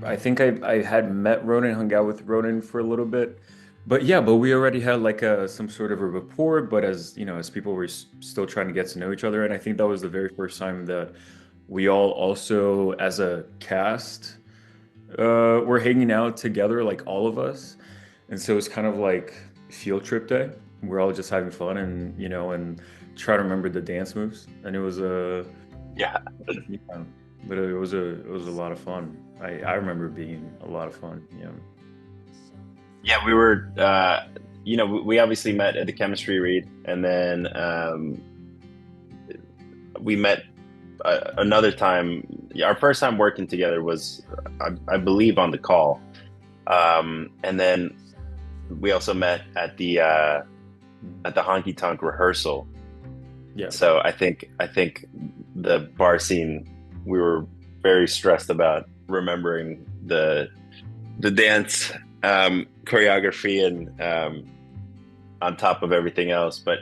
I think I had met Ronen, hung out with Ronen for a little bit, but yeah, but we already had like a some sort of a rapport. But as you know, as people were still trying to get to know each other, and I think that was the very first time that we all also, as a cast, were hanging out together, like all of us, and so it's kind of like field trip day. We're all just having fun, and and try to remember the dance moves, and it was a Yeah. yeah, but it was a lot of fun. I remember it being a lot of fun. Yeah. Yeah, we were, we obviously met at the chemistry read, and then we met another time. Our first time working together was, I believe, on the call. And then we also met at the honky tonk rehearsal. Yeah. So I think the bar scene, we were very stressed about remembering the dance choreography and on top of everything else. But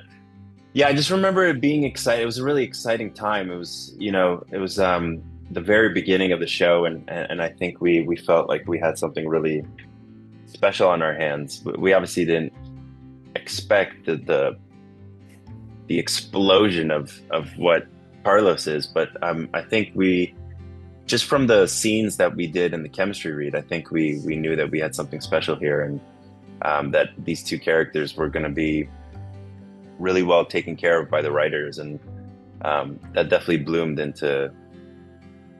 yeah, I just remember it being exciting. It was a really exciting time. It was the very beginning of the show, and I think we felt like we had something really special on our hands. We obviously didn't expect the explosion of what Tarlos is, but I think we just from the scenes that we did in the chemistry read, I think we knew that we had something special here, and that these two characters were going to be really well taken care of by the writers, and that definitely bloomed into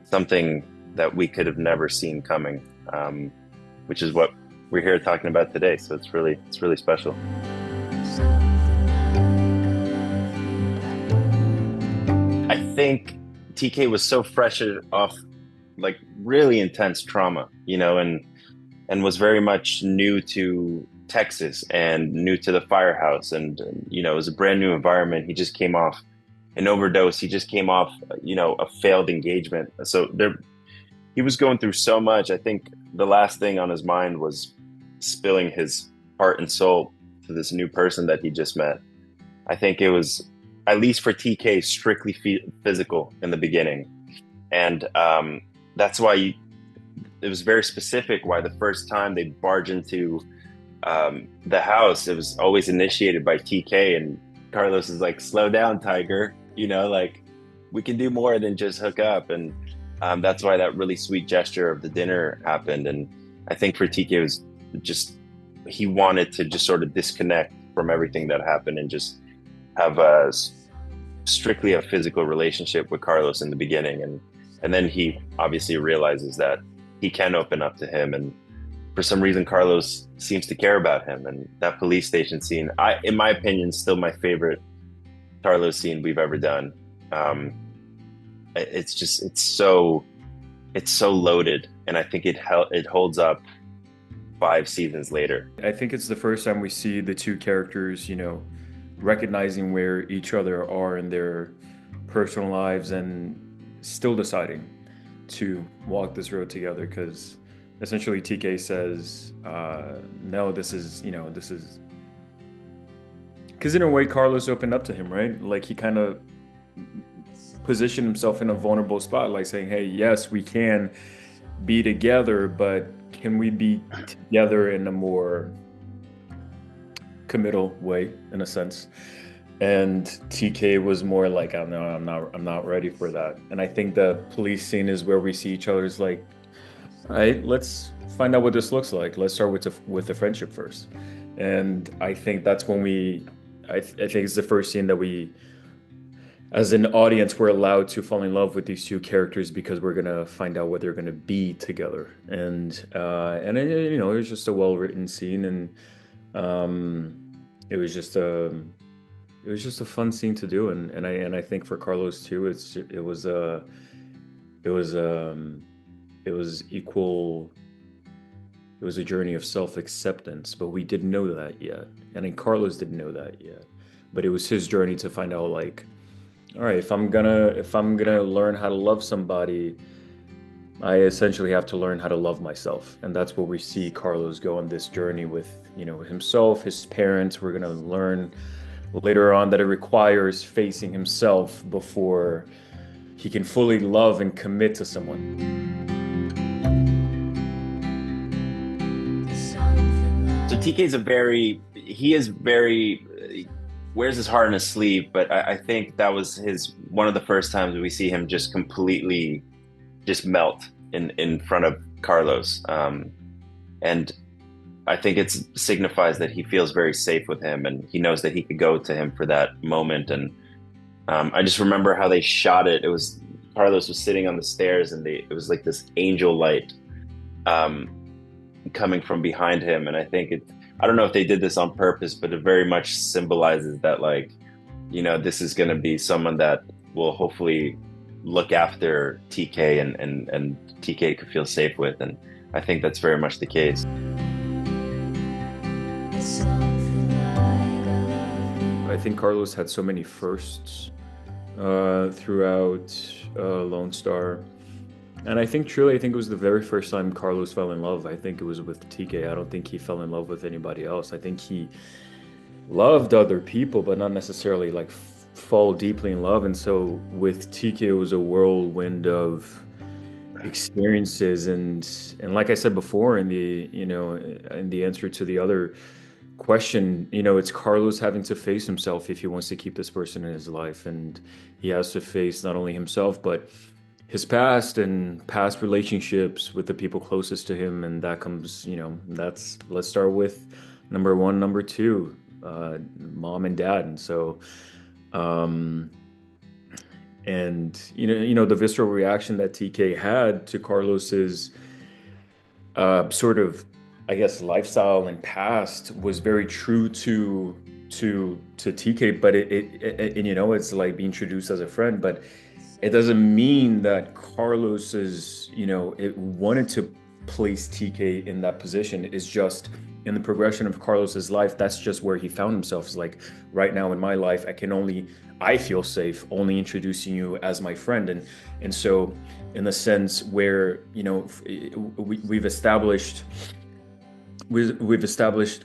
something that we could have never seen coming, which is what we're here talking about today. So it's really special. I think TK was so fresh off like really intense trauma, and was very much new to Texas and new to the firehouse, and it was a brand new environment. He just came off an overdose. He just came off, a failed engagement. So he was going through so much. I think the last thing on his mind was spilling his heart and soul to this new person that he just met. I think it was, at least for TK, strictly physical in the beginning, and that's why it was very specific. Why the first time they barge into the house, it was always initiated by TK, and Carlos is like, "Slow down, Tiger. Like we can do more than just hook up." And that's why that really sweet gesture of the dinner happened. And I think for TK, it was just he wanted to just sort of disconnect from everything that happened and just have a strictly a physical relationship with Carlos in the beginning, and then he obviously realizes that he can open up to him, and for some reason Carlos seems to care about him. And that police station scene, in my opinion, still my favorite Carlos scene we've ever done. Um, it's just it's so loaded, and I think it holds up 5 seasons later. I think it's the first time we see the two characters, recognizing where each other are in their personal lives and still deciding to walk this road together. Because essentially, TK says, "No, this is." Because in a way, Carlos opened up to him, right? Like he kind of positioned himself in a vulnerable spot, like saying, "Hey, yes, we can be together, but can we be together in a more committal way, in a sense?" And TK was more like, "Oh no, I'm not ready for that." And I think the police scene is where we see each other's like, "All right, let's find out what this looks like. Let's start with the friendship first." And I think that's when I think it's the first scene that we, as an audience, we're allowed to fall in love with these two characters because we're gonna find out what they're gonna be together. And it was just a well written scene, and um, it was just a fun scene to do. And I think for Carlos too, it was it was equal. It was a journey of self acceptance, but we didn't know that yet. And then Carlos didn't know that yet. But it was his journey to find out, like, all right, if I'm gonna learn how to love somebody, I essentially have to learn how to love myself. And that's where we see Carlos go on this journey with, himself, his parents. We're gonna learn later on that it requires facing himself before he can fully love and commit to someone. So TK is he is very, wears his heart on his sleeve, but I think that was one of the first times we see him just completely just melt in front of Carlos. And I think it signifies that he feels very safe with him and he knows that he could go to him for that moment. And I just remember how they shot it. It was Carlos was sitting on the stairs and it was like this angel light um, coming from behind him. And I don't know if they did this on purpose, but it very much symbolizes that, like, this is going to be someone that will hopefully look after TK and TK could feel safe with. And I think that's very much the case. I think Carlos had so many firsts throughout Lone Star. And I think it was the very first time Carlos fell in love. I think it was with TK. I don't think he fell in love with anybody else. I think he loved other people, but not necessarily like fall deeply in love. And so with TK, it was a whirlwind of experiences. And like I said before, in the answer to the other question, it's Carlos having to face himself if he wants to keep this person in his life. And he has to face not only himself, but his past and past relationships with the people closest to him. And that comes, let's start with number one, number two, mom and dad. And so, the visceral reaction that TK had to Carlos's sort of, I guess, lifestyle and past was very true to TK. But it's like being introduced as a friend, but it doesn't mean that Carlos it wanted to place TK in that position. It's just in the progression of Carlos's life, that's just where he found himself. It's like, right now in my life, I feel safe only introducing you as my friend. And so in the sense where, we've established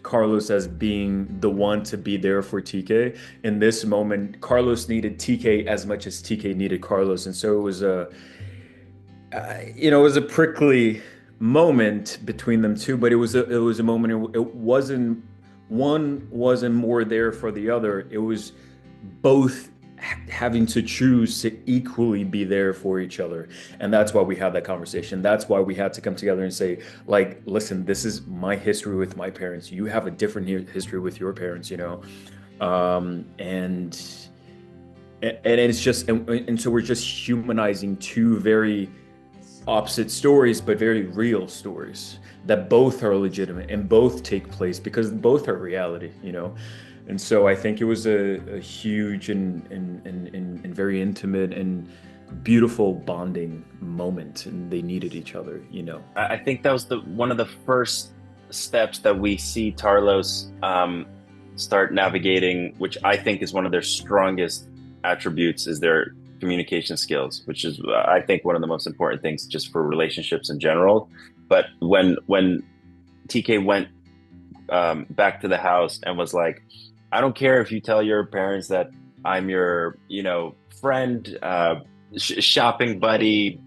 Carlos as being the one to be there for TK. In this moment, Carlos needed TK as much as TK needed Carlos, and so it was a prickly moment between them two. But it was a moment. It wasn't one wasn't more there for the other. It was both having to choose to equally be there for each other. And that's why we had that conversation. That's why we had to come together and say, like, listen, this is my history with my parents. You have a different history with your parents, and it's just, and so we're just humanizing two very opposite stories, but very real stories that both are legitimate and both take place because both are reality. And so I think it was a huge and very intimate and beautiful bonding moment, and they needed each other. I think that was one of the first steps that we see Tarlos start navigating, which I think is one of their strongest attributes, is their communication skills, which is, I think, one of the most important things just for relationships in general. But when TK went back to the house and was like, I don't care if you tell your parents that I'm your, friend, shopping buddy,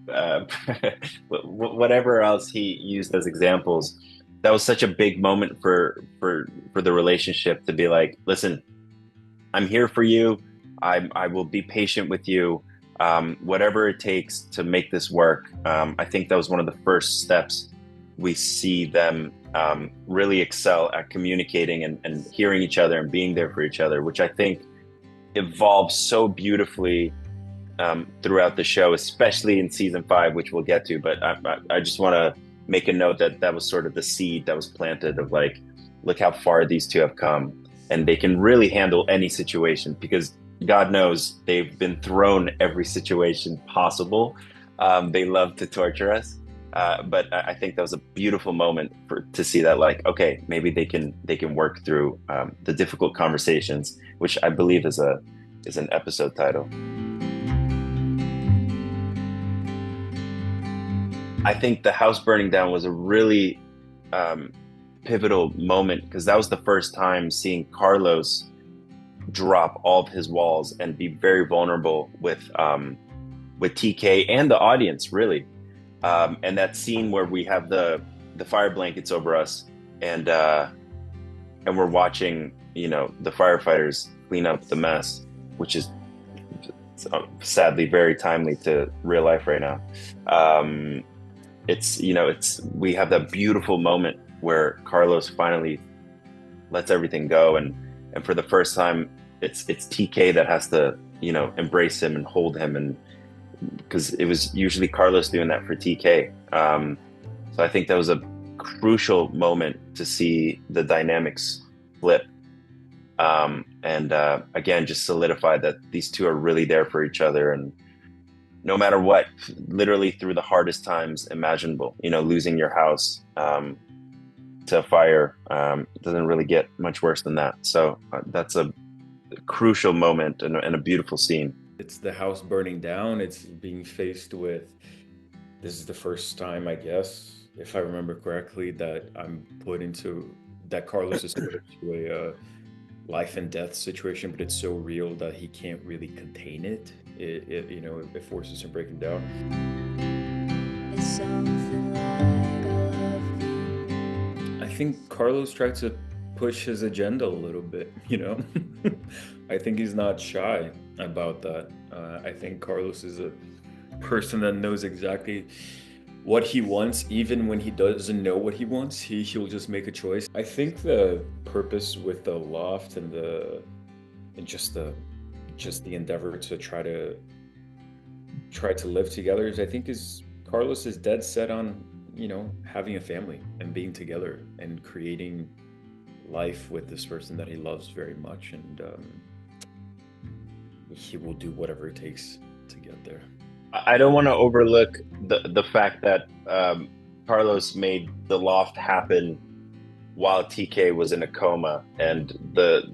whatever else he used as examples. That was such a big moment for the relationship to be like, listen, I'm here for you. I will be patient with you, whatever it takes to make this work. I think that was one of the first steps we see them really excel at communicating and hearing each other and being there for each other, which I think evolves so beautifully throughout the show, especially in season 5, which we'll get to. But I just want to make a note that was sort of the seed that was planted of, like, look how far these two have come, and they can really handle any situation because God knows they've been thrown every situation possible. They love to torture us. But I think that was a beautiful moment to see that, like, okay, maybe they can work through the difficult conversations, which I believe is an episode title. I think the house burning down was a really pivotal moment because that was the first time seeing Carlos drop all of his walls and be very vulnerable with TK and the audience, really. And that scene where we have the fire blankets over us, and and we're watching, the firefighters clean up the mess, which is sadly very timely to real life right now. Um, it's we have that beautiful moment where Carlos finally lets everything go, and for the first time, it's TK that has to embrace him and hold him, and because it was usually Carlos doing that for TK. So I think that was a crucial moment to see the dynamics flip, and again, just solidify that these two are really there for each other, and no matter what, literally through the hardest times imaginable, losing your house to a fire, doesn't really get much worse than that. So that's a crucial moment and a beautiful scene. It's the house burning down. It's being faced with, this is the first time, I guess, if I remember correctly, that I'm put into, that Carlos is put into a life and death situation, but it's so real that he can't really contain it. It forces him breaking down. It's something like I think Carlos tried to push his agenda a little bit. I think he's not shy about that. I think Carlos is a person that knows exactly what he wants, even when he doesn't know what he wants. He'll just make a choice. I think the purpose with the loft and just the endeavor to try to live together is, I think, is Carlos is dead set on having a family and being together and creating life with this person that he loves very much, and he will do whatever it takes to get there. I don't want to overlook the fact that Carlos made the loft happen while TK was in a coma, and the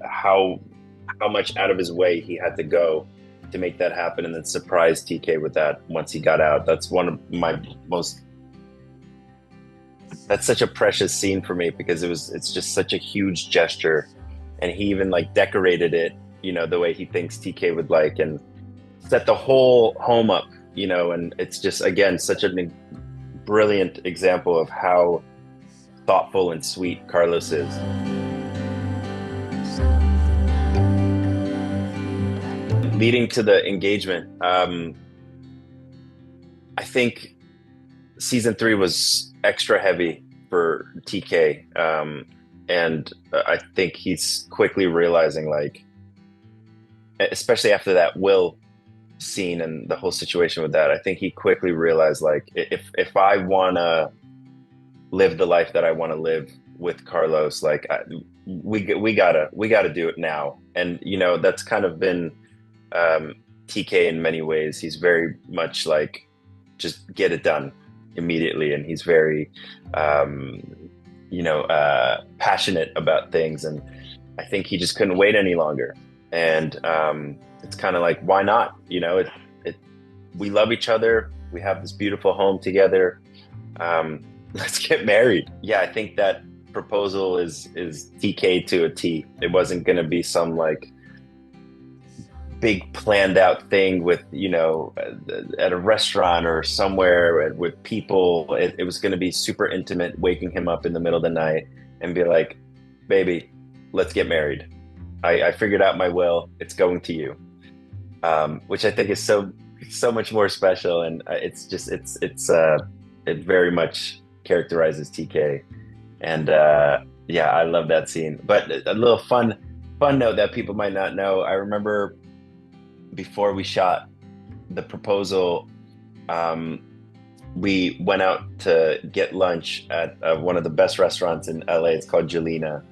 how much out of his way he had to go to make that happen, and then surprise TK with that once he got out. That's one of my most that's such a precious scene for me, because it's just such a huge gesture, and he even like decorated it the way he thinks TK would like, and set the whole home up, and it's just, again, such a brilliant example of how thoughtful and sweet Carlos is. Leading to the engagement, I think season 3 was extra heavy for TK, and I think he's quickly realizing, like, especially after that Will scene and the whole situation with that, I think he quickly realized, like, if I want to live the life that I want to live with Carlos, like, we gotta do it now. And that's kind of been TK in many ways. He's very much like, just get it done immediately, and he's very passionate about things, and I think he just couldn't wait any longer. And it's kind of like, why not? We love each other. We have this beautiful home together. Let's get married. Yeah, I think that proposal is TK to a T. It wasn't going to be some like big planned out thing with at a restaurant or somewhere with people. It was going to be super intimate, waking him up in the middle of the night and be like, baby, let's get married. I figured out my will. It's going to you, which I think is so much more special, and it very much characterizes TK, and yeah, I love that scene. But a little fun note that people might not know: I remember before we shot the proposal, we went out to get lunch at one of the best restaurants in LA. It's called Jelena.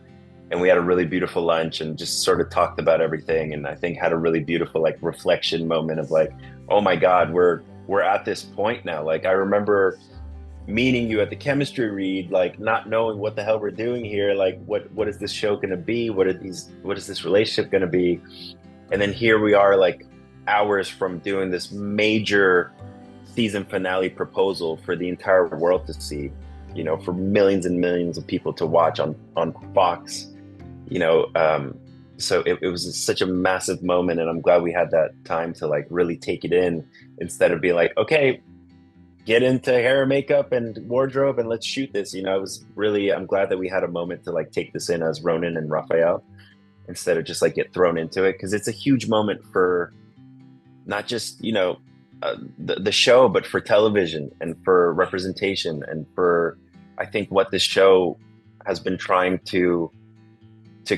And we had a really beautiful lunch and just sort of talked about everything. And I think had a really beautiful like reflection moment of like, oh my God, we're at this point now. Like, I remember meeting you at the chemistry read, like not knowing what the hell we're doing here. Like, what is this show going to be? What is this relationship going to be? And then here we are, like hours from doing this major season finale proposal for the entire world to see, for millions and millions of people to watch on Fox. So it was such a massive moment, and I'm glad we had that time to like really take it in, instead of being like, okay, get into hair and makeup and wardrobe and let's shoot this. It was really, I'm glad that we had a moment to like take this in as Ronen and Rafael instead of just like get thrown into it. Cause it's a huge moment for not just, the show, but for television and for representation and for, I think what this show has been trying to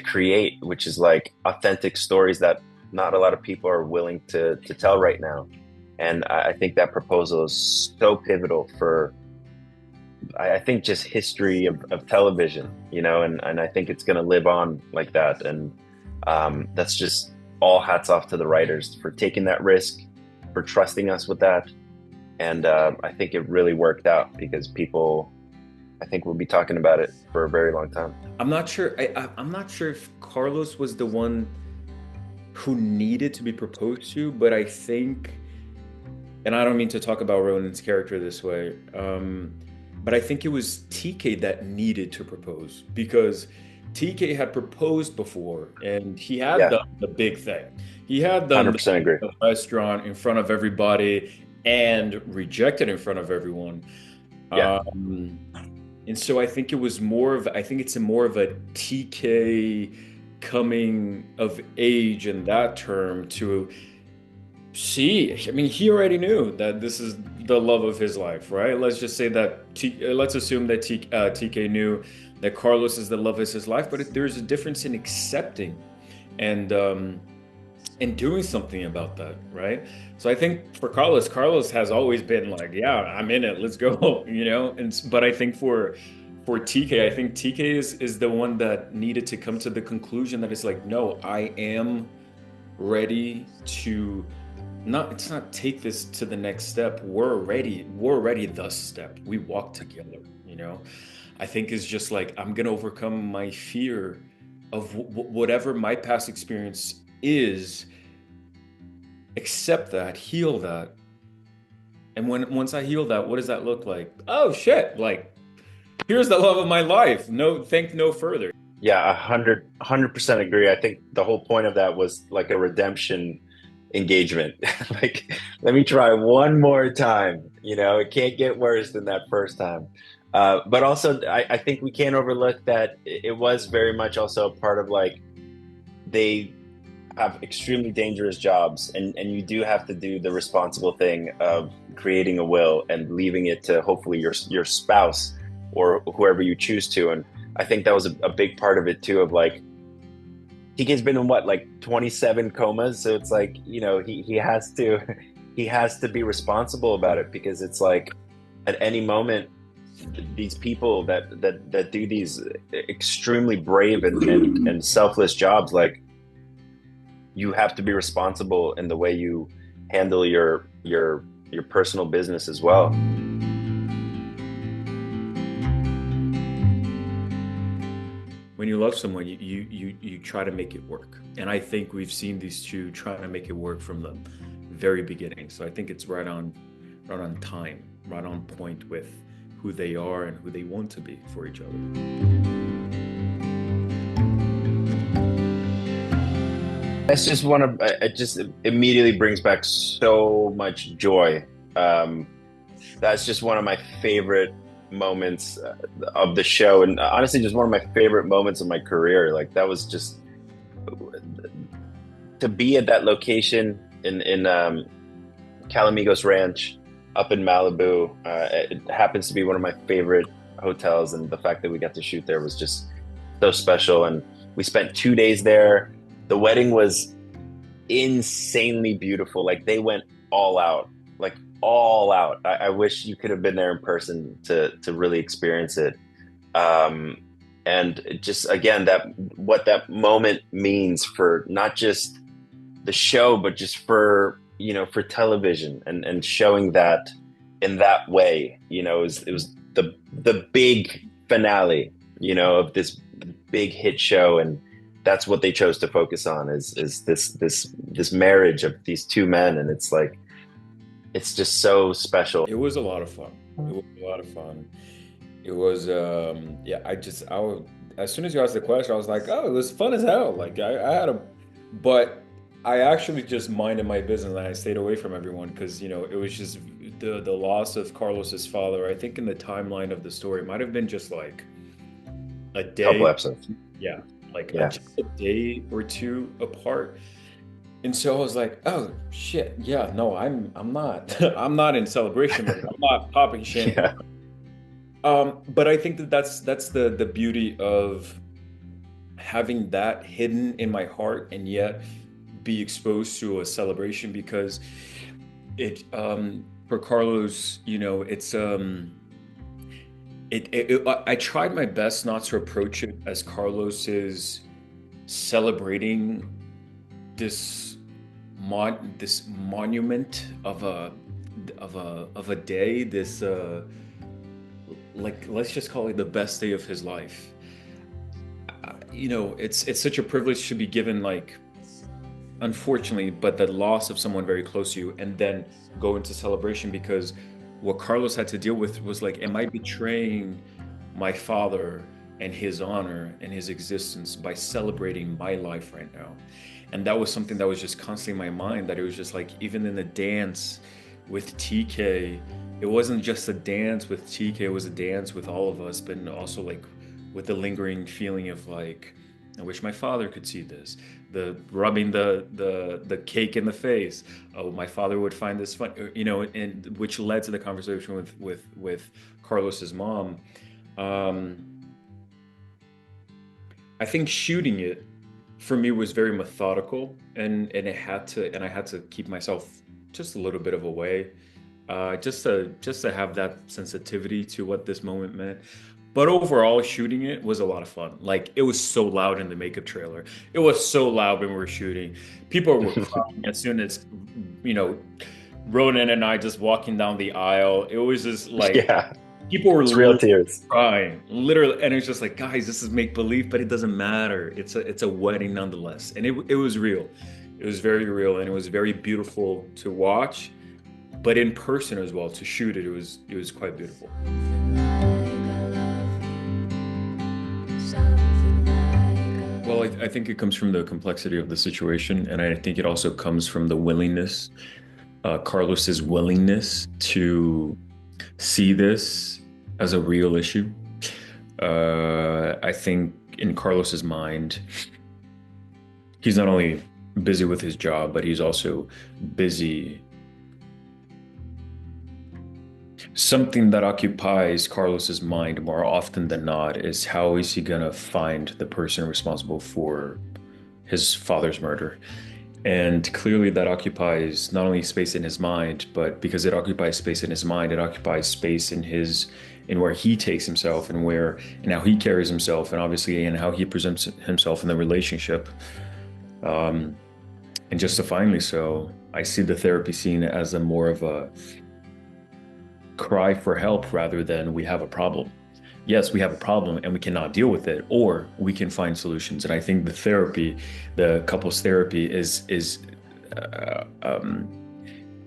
create, which is like authentic stories that not a lot of people are willing to tell right now. And I think that proposal is so pivotal for, I think, just history of television, and I think it's going to live on like that. And that's just all hats off to the writers for taking that risk, for trusting us with that. And I think it really worked out because people, I think, will be talking about it for a very long time. I'm not sure. I'm not sure if Carlos was the one who needed to be proposed to, but I think, and I don't mean to talk about Ronan's character this way, but I think it was TK that needed to propose because TK had proposed before and he had Yeah, done the big thing. He had done 100% agree. the restaurant in front of everybody and rejected in front of everyone. Yeah. Um, and so I think it was more of, I think it's a more of a TK coming of age in that term to see. I mean, he already knew that this is the love of his life, right? Let's just say that, let's assume that TK knew that Carlos is the love of his life, but there's a difference in accepting and, and doing something about that, right? So I think for Carlos, Carlos has always been like, yeah, I'm in it, let's go, And but I think for TK, I think TK is the one that needed to come to the conclusion that it's like, no, I am ready to not it's not take this to the next step. We're already the step. We walk together. I think is just like I'm gonna overcome my fear of whatever my past experience is, accept that, heal that. And once I heal that, what does that look like? Oh shit, like here's the love of my life. No, think no further. Yeah, 100% agree. I think the whole point of that was like a redemption engagement. Like, let me try one more time. It can't get worse than that first time. But also, I think we can't overlook that it was very much also a part of like they have extremely dangerous jobs, and you do have to do the responsible thing of creating a will and leaving it to hopefully your spouse or whoever you choose to. And I think that was a big part of it too. Of like TK's been in what, like 27 comas, so it's like he has to he has to be responsible about it because it's like at any moment these people that do these extremely brave and selfless jobs, like you have to be responsible in the way you handle your personal business as well. When you love someone, you try to make it work. And I think we've seen these two trying to make it work from the very beginning. So I think it's right on time, right on point with who they are and who they want to be for each other. That's just one of it just immediately brings back so much joy. Um, that's just one of my favorite moments of the show, and honestly, just one of my favorite moments of my career. Like that was just to be at that location in Calamigos Ranch up in Malibu. It happens to be one of my favorite hotels, and the fact that we got to shoot there was just so special. And we spent 2 days there. The wedding was insanely beautiful. Like they went all out, like all out. I wish you could have been there in person to really experience it. Um, and just again, that what that moment means for not just the show, but just for for television and showing that in that way. It was the big finale, of this big hit show, and that's what they chose to focus on is this marriage of these two men, and it's like it's just so special. It was a lot of fun. It was a lot of fun. It was, yeah, as soon as you asked the question, I was like, oh, it was fun as hell. Like I had but I actually just minded my business and I stayed away from everyone because, it was just the loss of Carlos's father, I think in the timeline of the story might have been just like a Couple day, episodes. yeah, like Yeah. just a day or two apart. And so I was like, oh shit, yeah, no, I'm not I'm not in celebration mode. I'm not popping champagne. Yeah. But I think that that's the beauty of having that hidden in my heart and yet be exposed to a celebration because it for Carlos, I tried my best not to approach it as Carlos is celebrating this this monument of a day, this like let's just call it the best day of his life. It's such a privilege to be given, like, unfortunately, but the loss of someone very close to you, and then go into celebration because what Carlos had to deal with was like, am I betraying my father and his honor and his existence by celebrating my life right now? And that was something that was just constantly in my mind, that it was just like, even in the dance with TK, it wasn't just a dance with TK, it was a dance with all of us, but also like with the lingering feeling of like, I wish my father could see this. The rubbing the cake in the face. Oh, my father would find this fun, and which led to the conversation with Carlos's mom. Um, I think shooting it for me was very methodical, and I had to keep myself just a little bit of away, just to have that sensitivity to what this moment meant. But overall, shooting it was a lot of fun. Like, it was so loud in the makeup trailer. It was so loud when we were shooting. People were crying as soon as, you know, Ronen and I just walking down the aisle. It was just like Yeah. people were It's real literally tears. crying, literally, and it's just like, guys, this is make believe, but it doesn't matter. It's a wedding nonetheless, and it was real. It was very real, and it was very beautiful to watch, but in person as well to shoot it. It was quite beautiful. Well, I think it comes from the complexity of the situation, and I think it also comes from the willingness, Carlos's willingness to see this as a real issue. I think in Carlos's mind, he's not only busy with his job, but he's also busy. Something that occupies Carlos's mind more often than not is how is he gonna find the person responsible for his father's murder? And clearly that occupies not only space in his mind, but because it occupies space in his mind, it occupies space in where he takes himself and how he carries himself, and obviously in how he presents himself in the relationship. Um, and justifyingly so, I see the therapy scene as a more of a cry for help rather than we have a problem. Yes, we have a problem and we cannot deal with it, or we can find solutions. And I think the couples therapy is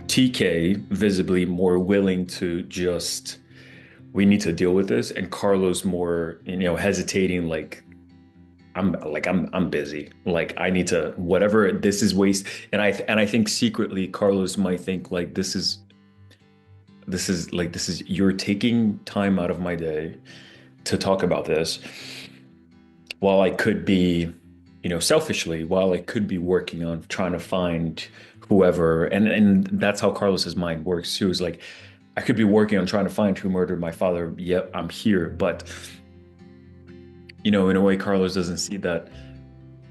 TK visibly more willing to just, we need to deal with this, and Carlos more, hesitating, like, I'm busy. Like, I need to, whatever, this is waste. And I think secretly Carlos might think like, this is you're taking time out of my day to talk about this, while I could be, selfishly, while I could be working on trying to find whoever. And that's how Carlos's mind works too, is like, I could be working on trying to find who murdered my father. Yep, I'm here. But, in a way, Carlos doesn't see that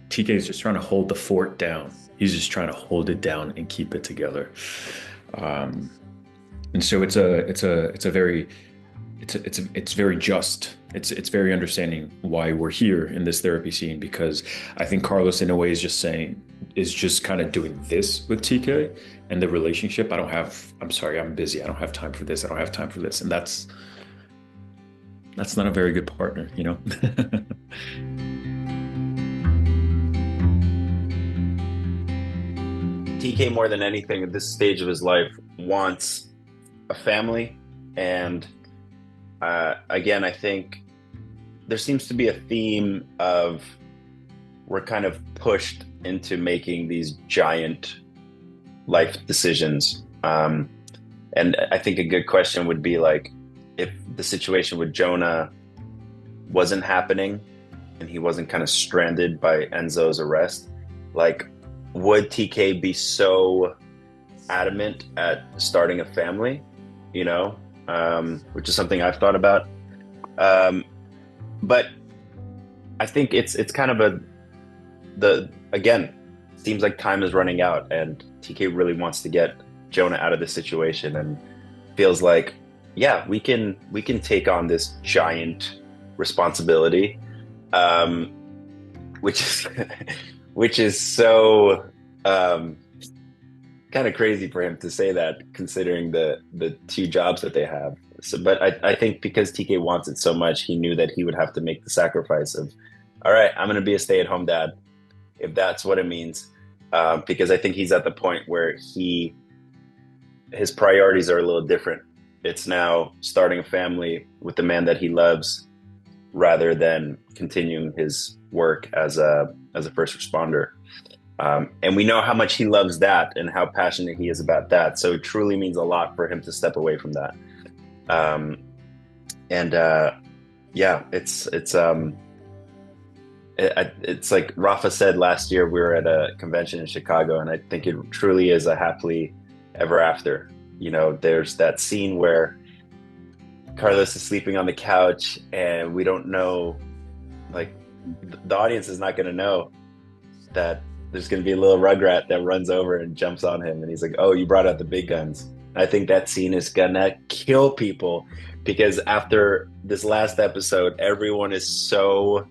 TK is just trying to hold the fort down. He's just trying to hold it down and keep it together. Um, and so it's very just. It's very understanding why we're here in this therapy scene, because I think Carlos in a way is just kind of doing this with TK and the relationship. I'm sorry, I'm busy. I don't have time for this. I don't have time for this. And that's not a very good partner, TK, more than anything at this stage of his life, wants a family. And again, I think there seems to be a theme of we're kind of pushed into making these giant life decisions. And I think a good question would be like, if the situation with Jonah wasn't happening and he wasn't kind of stranded by Enzo's arrest, like, would TK be so adamant at starting a family, you know, which is something I've thought about. Um, but I think it's kind of the again, seems like time is running out, and TK really wants to get Jonah out of this situation, and feels like, yeah, we can take on this giant responsibility, um, which is which is so um, kind of crazy for him to say that, considering the two jobs that they have. So, but I think because TK wants it so much, he knew that he would have to make the sacrifice of, all right, I'm going to be a stay-at-home dad if that's what it means. Because I think he's at the point where his priorities are a little different. It's now starting a family with the man that he loves, rather than continuing his work as a first responder. And we know how much he loves that and how passionate he is about that. So it truly means a lot for him to step away from that. Um, and yeah, it's like Rafa said last year. We were at a convention in Chicago, and I think it truly is a happily ever after. You know, there's that scene where Carlos is sleeping on the couch, and we don't know, like, the audience is not going to know that there's going to be a little rugrat that runs over and jumps on him, and he's like, "Oh, you brought out the big guns." I think that scene is gonna kill people, because after this last episode, everyone is so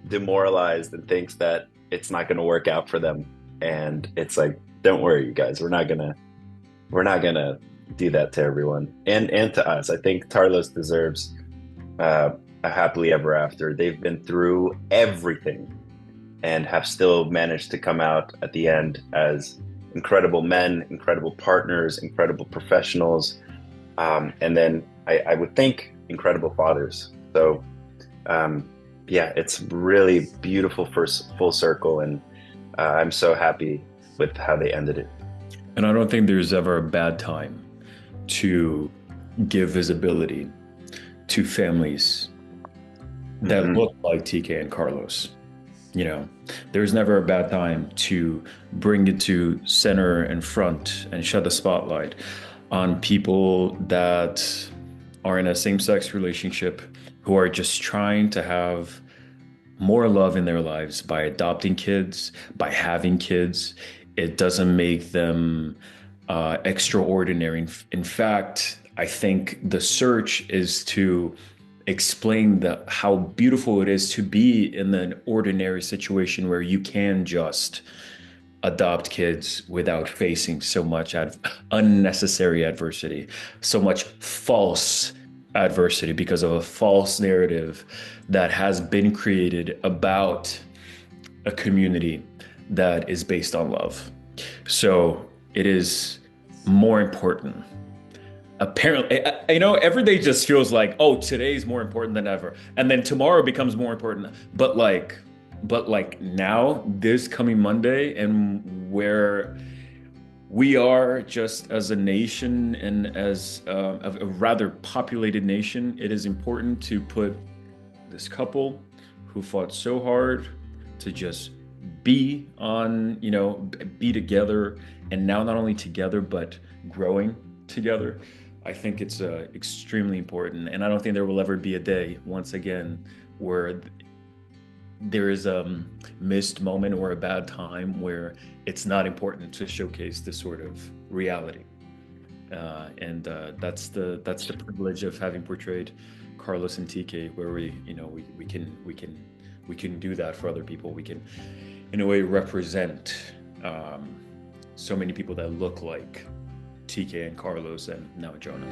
demoralized and thinks that it's not going to work out for them. And it's like, don't worry, you guys, we're not gonna do that to everyone, and to us. I think Tarlos deserves a happily ever after. They've been through everything and have still managed to come out at the end as incredible men, incredible partners, incredible professionals, and then I would think incredible fathers. So yeah, it's really beautiful for full circle, and I'm so happy with how they ended it. And I don't think there's ever a bad time to give visibility to families that Mm-hmm. look like TK and Carlos. You know, there's never a bad time to bring it to center and front and shed the spotlight on people that are in a same-sex relationship, who are just trying to have more love in their lives by adopting kids, by having kids. It doesn't make them extraordinary. In fact, I think the search is to explain how beautiful it is to be in an ordinary situation where you can just adopt kids without facing so much unnecessary adversity, so much false adversity because of a false narrative that has been created about a community that is based on love. So it is more important. Apparently, every day just feels like, oh, today's more important than ever, and then tomorrow becomes more important. But like now, this coming Monday, and where we are just as a nation and as a rather populated nation, it is important to put this couple who fought so hard to just be together, and now not only together, but growing together. I think it's extremely important. And I don't think there will ever be a day, once again, where there is a missed moment or a bad time where it's not important to showcase this sort of reality. And that's the privilege of having portrayed Carlos and TK, where we can do that for other people. We can, in a way, represent so many people that look like TK and Carlos, and now Jonah.